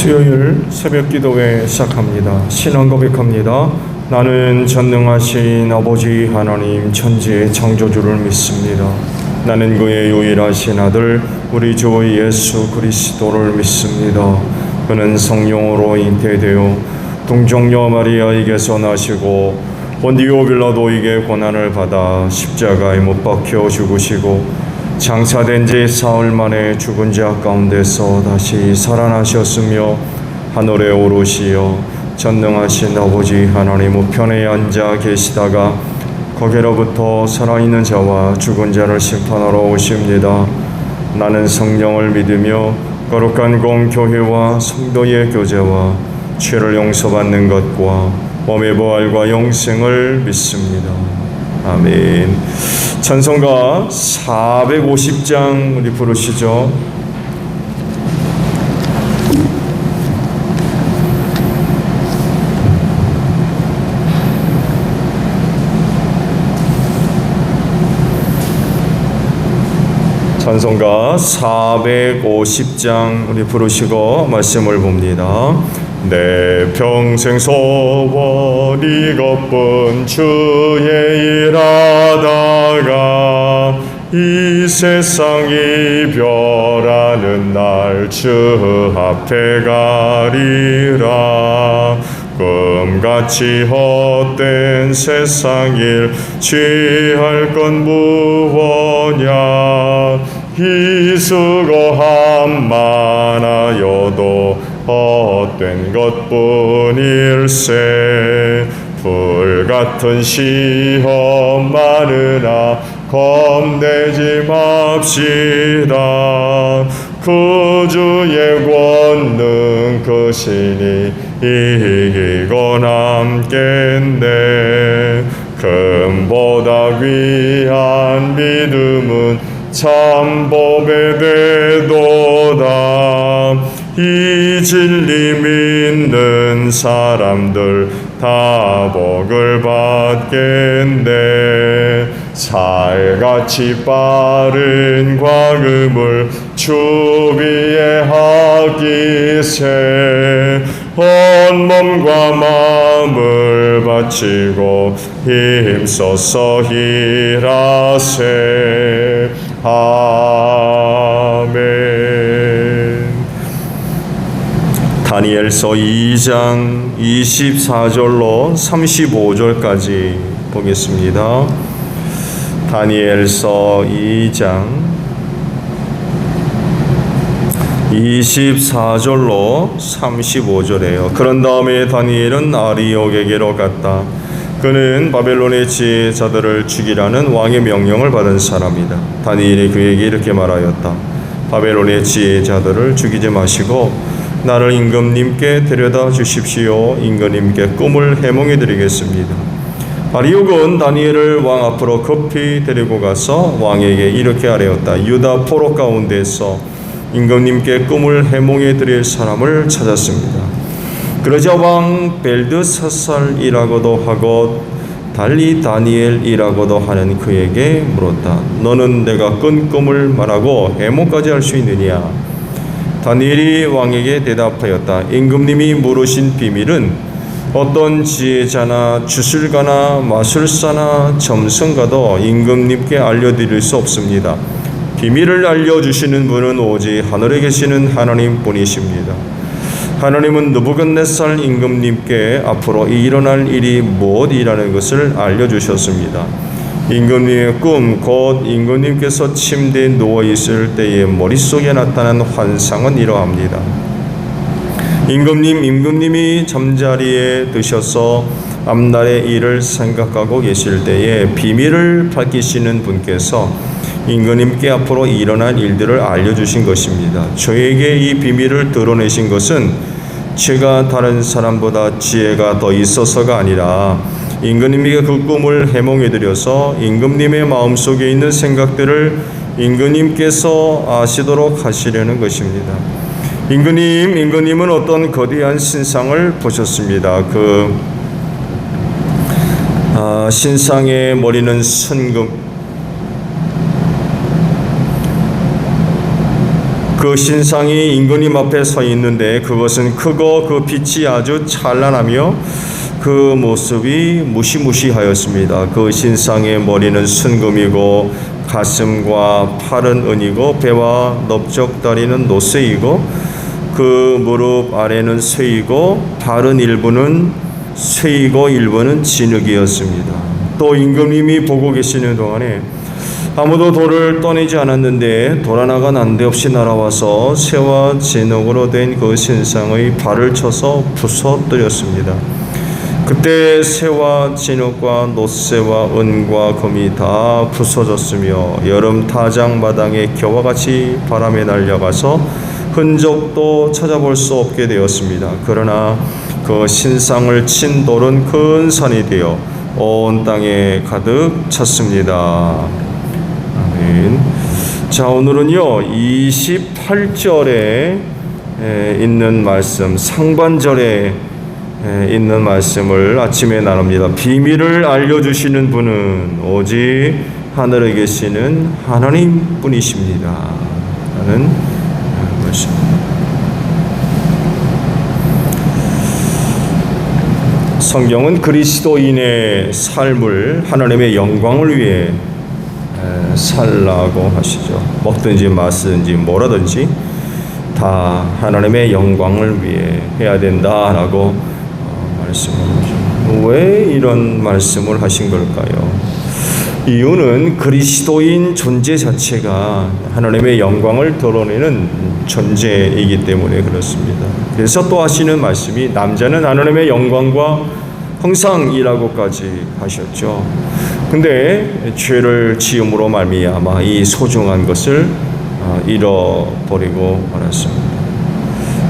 수요일 새벽 기도회 시작합니다. 신앙 고백합니다. 나는 전능하신 아버지 하나님 천지의 창조주를 믿습니다. 나는 그의 유일하신 아들 우리 주 예수 그리스도를 믿습니다. 그는 성령으로 잉태되어 동정녀 마리아에게서 나시고 본디오 빌라도에게 고난을 받아 십자가에 못 박혀 죽으시고 장사된 지 사흘 만에 죽은 자 가운데서 다시 살아나셨으며 하늘에 오르시어 전능하신 아버지 하나님 우편에 앉아 계시다가 거기로부터 살아있는 자와 죽은 자를 심판하러 오십니다. 나는 성령을 믿으며 거룩한 공교회와 성도의 교제와 죄를 용서받는 것과 몸의 부활과 영생을 믿습니다. 아멘. 찬송가 450장 우리 부르시죠. 찬송가 450장 우리 부르시고 말씀을 봅니다. 내 평생 소원이 겉분 주의 일하다가 이 세상 이별하는 날 주 앞에 가리라. 꿈같이 헛된 세상 일 취할 건 무엇냐. 이 수고함 많아여도 헛된 것뿐일세. 불같은 시험 많으나 겁내지 맙시다. 그 주의 권능 그 신이 이기고 남겠네. 금보다 귀한 믿음은 참 복에 되도다. 이 진리 믿는 사람들 다 복을 받겠네. 살같이 빠른 과금을 주비에 하기세. 온 몸과 마음을 바치고 힘써서 일하세. 아멘. 다니엘서 2장 24절로 35절까지 보겠습니다. 다니엘서 2장 24절로 35절이에요. 그런 다음에 다니엘은 아리옥에게로 갔다. 그는 바벨론의 지혜자들을 죽이라는 왕의 명령을 받은 사람이다. 다니엘이 그에게 이렇게 말하였다. 바벨론의 지혜자들을 죽이지 마시고 나를 임금님께 데려다 주십시오. 임금님께 꿈을 해몽해 드리겠습니다. 아리옥은 다니엘을 왕 앞으로 급히 데리고 가서 왕에게 이렇게 아뢰었다. 유다 포로 가운데서 임금님께 꿈을 해몽해 드릴 사람을 찾았습니다. 그러자 왕 벨드사살이라고도 하고 달리 다니엘이라고도 하는 그에게 물었다. 너는 내가 꾼 꿈을 말하고 해몽까지 할 수 있느냐? 다니엘이 왕에게 대답하였다. 임금님이 물으신 비밀은 어떤 지혜자나 주술가나 마술사나 점성가도 임금님께 알려드릴 수 없습니다. 비밀을 알려주시는 분은 오직 하늘에 계시는 하나님뿐이십니다. 하나님은 느부갓네살 임금님께 앞으로 일어날 일이 무엇이라는 것을 알려주셨습니다. 임금님의 꿈, 곧 임금님께서 침대에 누워있을 때의 머릿속에 나타난 환상은 이러합니다. 임금님이 잠자리에 드셔서 앞날의 일을 생각하고 계실 때에 비밀을 밝히시는 분께서 임금님께 앞으로 일어날 일들을 알려주신 것입니다. 저에게 이 비밀을 드러내신 것은 제가 다른 사람보다 지혜가 더 있어서가 아니라 임금님에게 그 꿈을 해몽해드려서 임금님의 마음속에 있는 생각들을 임금님께서 아시도록 하시려는 것입니다. 임금님은 어떤 거대한 신상을 보셨습니다. 그 신상의 머리는 순금, 그 신상이 임금님 앞에 서 있는데 그것은 크고 그 빛이 아주 찬란하며 그 모습이 무시무시하였습니다. 그 신상의 머리는 순금이고 가슴과 팔은 은이고 배와 넓적다리는 노쇠이고 그 무릎 아래는 쇠이고 발은 일부는 쇠이고 일부는 진흙이었습니다. 또 임금님이 보고 계시는 동안에 아무도 돌을 떠내지 않았는데 돌 하나가 난데없이 날아와서 쇠와 진흙으로 된 그 신상의 발을 쳐서 부서뜨렸습니다. 그때 쇠와 진흙과 노쇠와 은과 금이 다 부서졌으며 여름 타작 마당에 겨와 같이 바람에 날려가서 흔적도 찾아볼 수 없게 되었습니다. 그러나 그 신상을 친 돌은 큰 산이 되어 온 땅에 가득 찼습니다. 아멘. 자, 오늘은요 28절에 있는 말씀, 상반절에 있는 말씀을 아침에 나눕니다. 비밀을 알려주시는 분은 오직 하늘에 계시는 하나님 뿐이십니다 라는 말씀입니다. 성경은 그리스도인의 삶을 하나님의 영광을 위해 살라고 하시죠. 먹든지 마시든지 뭐라든지 다 하나님의 영광을 위해 해야 된다라고 말씀하죠. 왜 이런 말씀을 하신 걸까요? 이유는 그리스도인 존재 자체가 하나님의 영광을 드러내는 존재이기 때문에 그렇습니다. 그래서 또 하시는 말씀이 남자는 하나님의 영광과 형상이라고까지 하셨죠. 근데 죄를 지음으로 말미암아 이 소중한 것을 잃어버리고 말았습니다.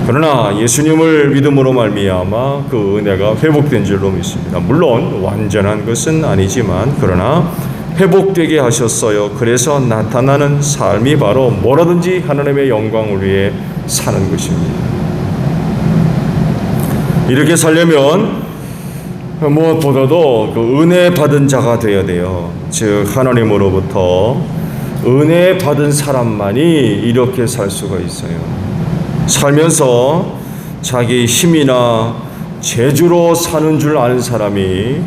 그러나 예수님을 믿음으로 말미암아 그 은혜가 회복된 줄로 믿습니다. 물론 완전한 것은 아니지만 그러나 회복되게 하셨어요. 그래서 나타나는 삶이 바로 뭐라든지 하나님의 영광을 위해 사는 것입니다. 이렇게 살려면 무엇보다도 그 은혜 받은 자가 되어야 돼요. 즉 하나님으로부터 은혜 받은 사람만이 이렇게 살 수가 있어요. 살면서 자기 힘이나 재주로 사는 줄 아는 사람이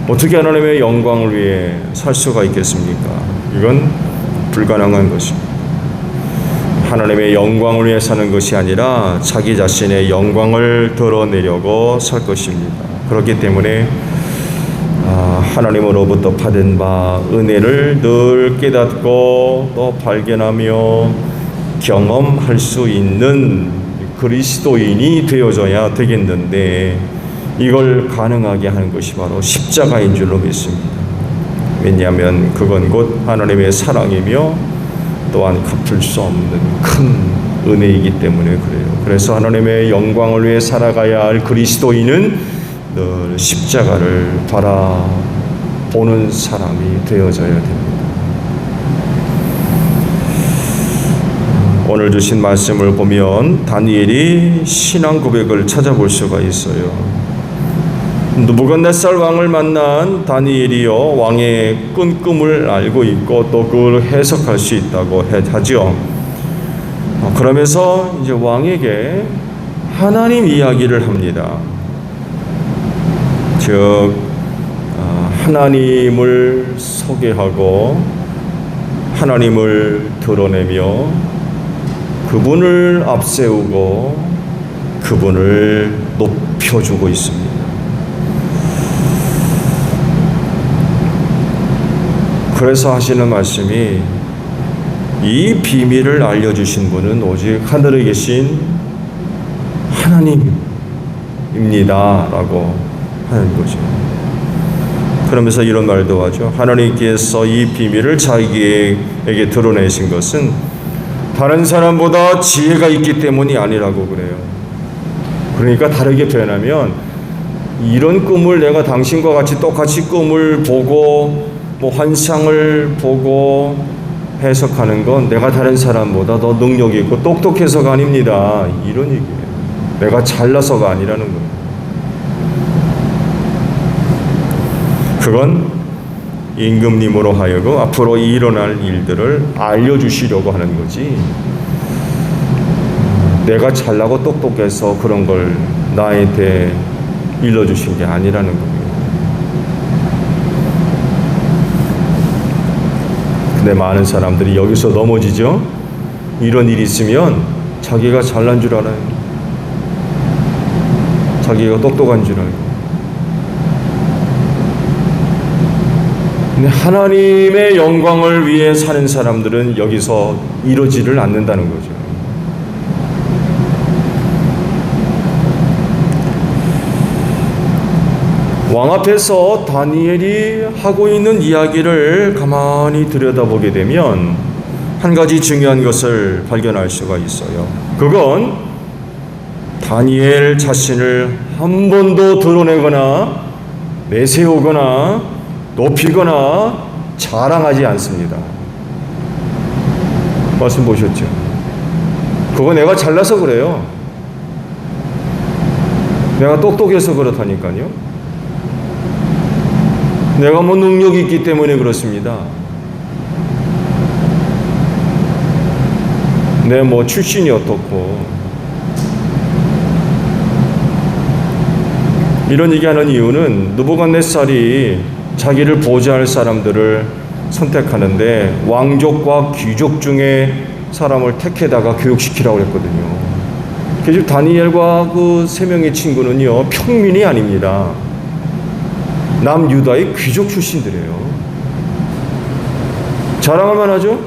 어떻게 하나님의 영광을 위해 살 수가 있겠습니까? 이건 불가능한 것입니다. 하나님의 영광을 위해 사는 것이 아니라 자기 자신의 영광을 드러내려고 살 것입니다. 그렇기 때문에 하나님으로부터 받은 바 은혜를 늘 깨닫고 또 발견하며 경험할 수 있는 그리스도인이 되어져야 되겠는데 이걸 가능하게 하는 것이 바로 십자가인 줄로 믿습니다. 왜냐하면 그건 곧 하나님의 사랑이며 또한 갚을 수 없는 큰 은혜이기 때문에 그래요. 그래서 하나님의 영광을 위해 살아가야 할 그리스도인은 늘 십자가를 바라보는 사람이 되어져야 됩니다. 오늘 주신 말씀을 보면 다니엘이 신앙 고백을 찾아볼 수가 있어요. 느부갓네살 왕을 만난 다니엘이요 왕의 꾼 꿈을 알고 있고 또 그걸 해석할 수 있다고 하죠. 그러면서 이제 왕에게 하나님 이야기를 합니다. 즉 하나님을 소개하고 하나님을 드러내며 그분을 앞세우고 그분을 높여주고 있습니다. 그래서 하시는 말씀이 이 비밀을 알려주신 분은 오직 하늘에 계신 하나님입니다 라고 하는 거죠. 그러면서 이런 말도 하죠. 하나님께서 이 비밀을 자기에게 드러내신 것은 다른 사람보다 지혜가 있기 때문이 아니라고 그래요. 그러니까 다르게 표현하면 이런 꿈을 내가 당신과 같이 똑같이 꿈을 보고 환상을 보고 해석하는 건 내가 다른 사람보다 더 능력이 있고 똑똑해서가 아닙니다. 이런 얘기예요. 내가 잘나서가 아니라는 거예요. 그건 임금님으로 하여금 앞으로 일어날 일들을 알려주시려고 하는 거지 내가 잘나고 똑똑해서 그런 걸 나한테 일러주신 게 아니라는 거예요. 근데 많은 사람들이 여기서 넘어지죠. 이런 일이 있으면 자기가 잘난 줄 알아요. 자기가 똑똑한 줄 알고. 근데 하나님의 영광을 위해 사는 사람들은 여기서 이러지를 않는다는 거죠. 왕 앞에서 다니엘이 하고 있는 이야기를 가만히 들여다보게 되면 한 가지 중요한 것을 발견할 수가 있어요. 그건 다니엘 자신을 한 번도 드러내거나 내세우거나 높이거나 자랑하지 않습니다. 말씀 보셨죠? 그거 내가 잘나서 그래요. 내가 똑똑해서 그렇다니까요. 내가 뭐 능력이 있기 때문에 그렇습니다. 내 뭐 출신이 어떻고 이런 얘기하는 이유는 느부갓네살이 자기를 보좌할 사람들을 선택하는데 왕족과 귀족 중에 사람을 택해다가 교육시키라고 했거든요. 그래서 다니엘과 그 세 명의 친구는요, 평민이 아닙니다. 남유다의 귀족 출신들이에요. 자랑할 만하죠?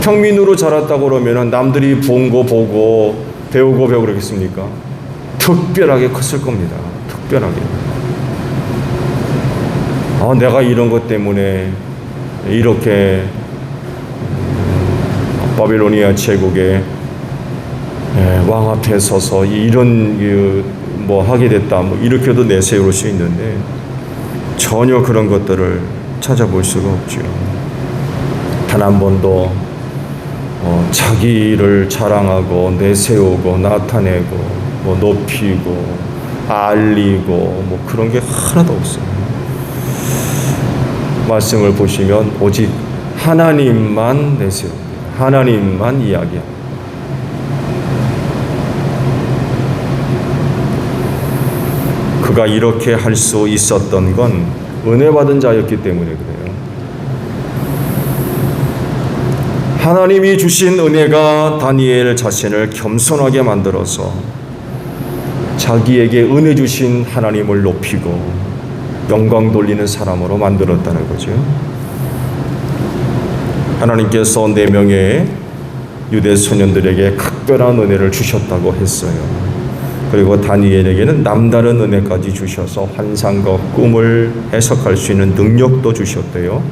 평민으로 자랐다고 그러면 남들이 본 거 보고 배우고 그러겠습니까? 특별하게 컸을 겁니다. 특별하게. 내가 이런 것 때문에 이렇게 바빌로니아 제국의 왕 앞에 서서 이런 뭐 하게 됐다, 뭐 이렇게도 내세울 수 있는데 전혀 그런 것들을 찾아볼 수가 없죠. 단 한 번도 자기를 자랑하고 내세우고 나타내고 뭐 높이고 알리고 뭐 그런 게 하나도 없어요. 말씀을 보시면 오직 하나님만 내세웁니다. 하나님만 이야기합니다. 그가 이렇게 할 수 있었던 건 은혜 받은 자였기 때문에 그래요. 하나님이 주신 은혜가 다니엘 자신을 겸손하게 만들어서 자기에게 은혜 주신 하나님을 높이고 영광 돌리는 사람으로 만들었다는 거죠. 하나님께서 4명의 유대 소년들에게 각별한 은혜를 주셨다고 했어요. 그리고 다니엘에게는 남다른 은혜까지 주셔서 환상과 꿈을 해석할 수 있는 능력도 주셨대요.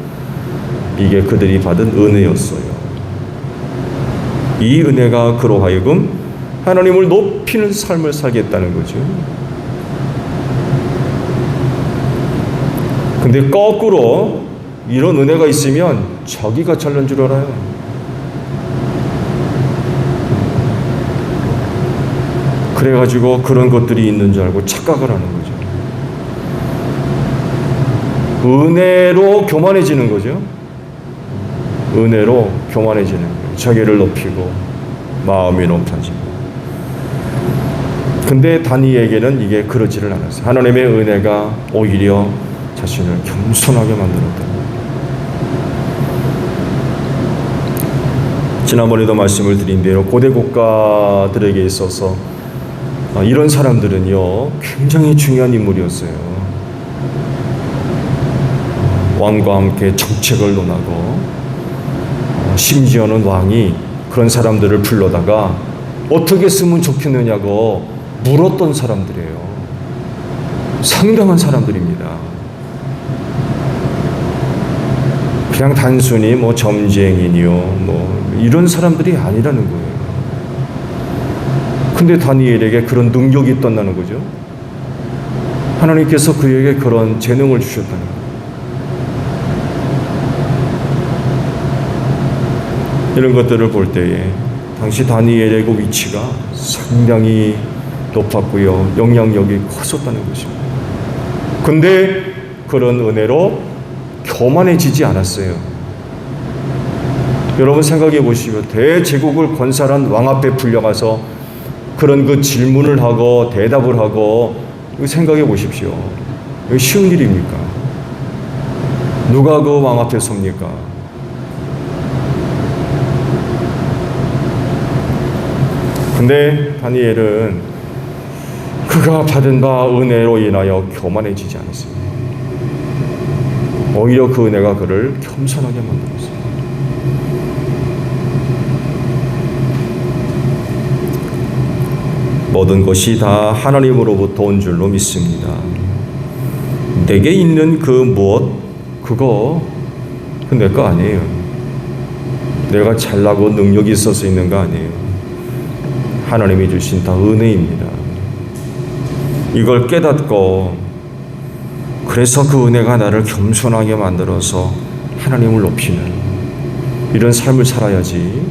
이게 그들이 받은 은혜였어요. 이 은혜가 그로 하여금 하나님을 높이는 삶을 살겠다는 거죠. 근데 거꾸로 이런 은혜가 있으면 자기가 잘난 줄 알아요. 그래가지고 그런 것들이 있는 줄 알고 착각을 하는 거죠. 은혜로 교만해지는 거죠. 은혜로 교만해지는 거예요. 자기를 높이고 마음이 높아지고. 근데 다니엘에게는 이게 그러지를 않았어요. 하나님의 은혜가 오히려 자신을 겸손하게 만들었다. 지난번에도 말씀을 드린 대로 고대 국가들에게 있어서 이런 사람들은요 굉장히 중요한 인물이었어요. 왕과 함께 정책을 논하고 심지어는 왕이 그런 사람들을 불러다가 어떻게 쓰면 좋겠느냐고 물었던 사람들이에요. 상당한 사람들입니다. 그냥 단순히 뭐 점쟁이니요 뭐 이런 사람들이 아니라는 거예요. 근데 다니엘에게 그런 능력이 있다는 거죠. 하나님께서 그에게 그런 재능을 주셨다는 거예요. 이런 것들을 볼 때에 당시 다니엘의 그 위치가 상당히 높았고요. 영향력이 컸었다는 것입니다. 근데 그런 은혜로 교만해지지 않았어요. 여러분 생각해 보시고 대제국을 건설한 왕 앞에 불려가서 그런 그 질문을 하고 대답을 하고 생각해 보십시오. 이거 쉬운 일입니까? 누가 그 왕 앞에 섭니까? 근데 다니엘은 그가 받은 바 은혜로 인하여 교만해지지 않았습니다. 오히려 그 은혜가 그를 겸손하게 만들었습니다. 모든 것이 다 하나님으로부터 온 줄로 믿습니다. 내게 있는 그 무엇, 그거 내 거 아니에요. 내가 잘나고 능력이 있어서 있는 거 아니에요. 하나님이 주신 다 은혜입니다. 이걸 깨닫고 그래서 그 은혜가 나를 겸손하게 만들어서 하나님을 높이는 이런 삶을 살아야지,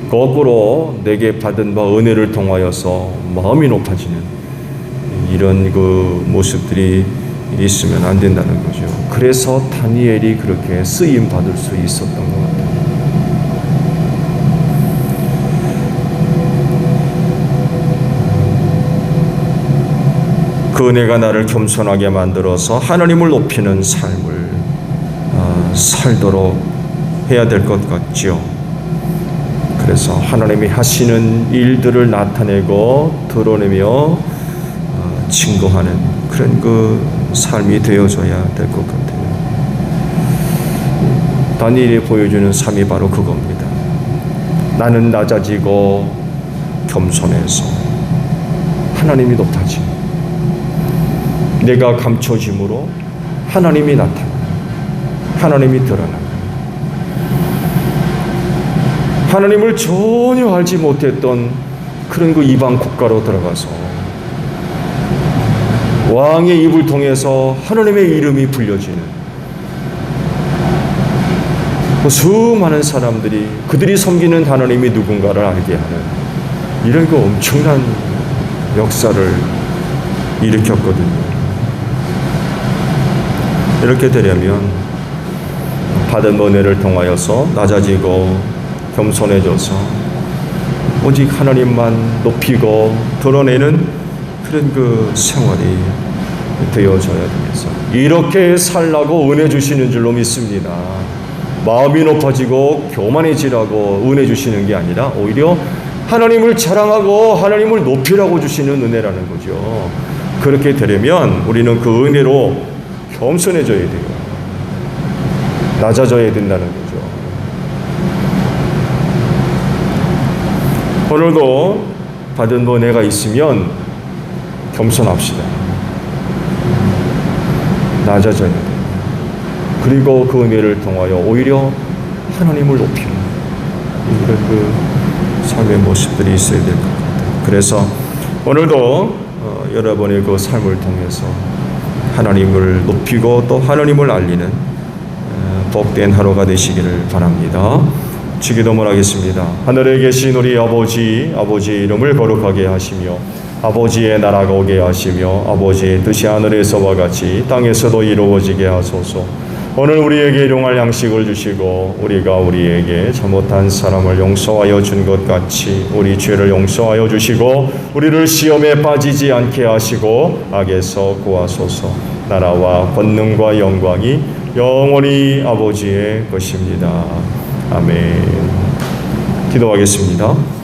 거꾸로 내게 받은 바 은혜를 통하여서 마음이 높아지는 이런 그 모습들이 있으면 안 된다는 거죠. 그래서 다니엘이 그렇게 쓰임 받을 수 있었던 것 같아요. 그 은혜가 나를 겸손하게 만들어서 하나님을 높이는 삶을 살도록 해야 될 것 같지요. 그래서 하나님이 하시는 일들을 나타내고 드러내며 증거하는 그런 그 삶이 되어져야 될 것 같아요. 다니엘이 보여주는 삶이 바로 그겁니다. 나는 낮아지고 겸손해서 하나님이 높아지고, 내가 감춰짐으로 하나님이 나타나고 하나님이 드러나고, 하나님을 전혀 알지 못했던 그런 그 이방 국가로 들어가서 왕의 입을 통해서 하나님의 이름이 불려지는 그 수많은 사람들이 그들이 섬기는 하나님이 누군가를 알게 하는 이런 그 엄청난 역사를 일으켰거든요. 이렇게 되려면 받은 은혜를 통하여서 낮아지고 겸손해져서 오직 하나님만 높이고 드러내는 그런 그 생활이 되어져야 되겠어. 이렇게 살라고 은혜 주시는 줄로 믿습니다. 마음이 높아지고 교만해지라고 은혜 주시는 게 아니라 오히려 하나님을 자랑하고 하나님을 높이라고 주시는 은혜라는 거죠. 그렇게 되려면 우리는 그 은혜로 겸손해져야 돼요. 낮아져야 된다는 거죠. 오늘도 받은 은혜가 있으면 겸손합시다. 낮아져야 돼요. 그리고 그 은혜를 통하여 오히려 하나님을 높이는 이런 그 삶의 모습들이 있어야 될 것 같아요. 그래서 오늘도 여러분의 그 삶을 통해서 하나님을 높이고 또 하나님을 알리는 복된 하루가 되시기를 바랍니다. 주기도문 하겠습니다. 하늘에 계신 우리 아버지, 아버지의 이름을 거룩하게 하시며 아버지의 나라가 오게 하시며 아버지의 뜻이 하늘에서와 같이 땅에서도 이루어지게 하소서. 오늘 우리에게 일용할 양식을 주시고 우리가 우리에게 잘못한 사람을 용서하여 준 것 같이 우리 죄를 용서하여 주시고 우리를 시험에 빠지지 않게 하시고 악에서 구하소서. 나라와 권능과 영광이 영원히 아버지의 것입니다. 아멘. 기도하겠습니다.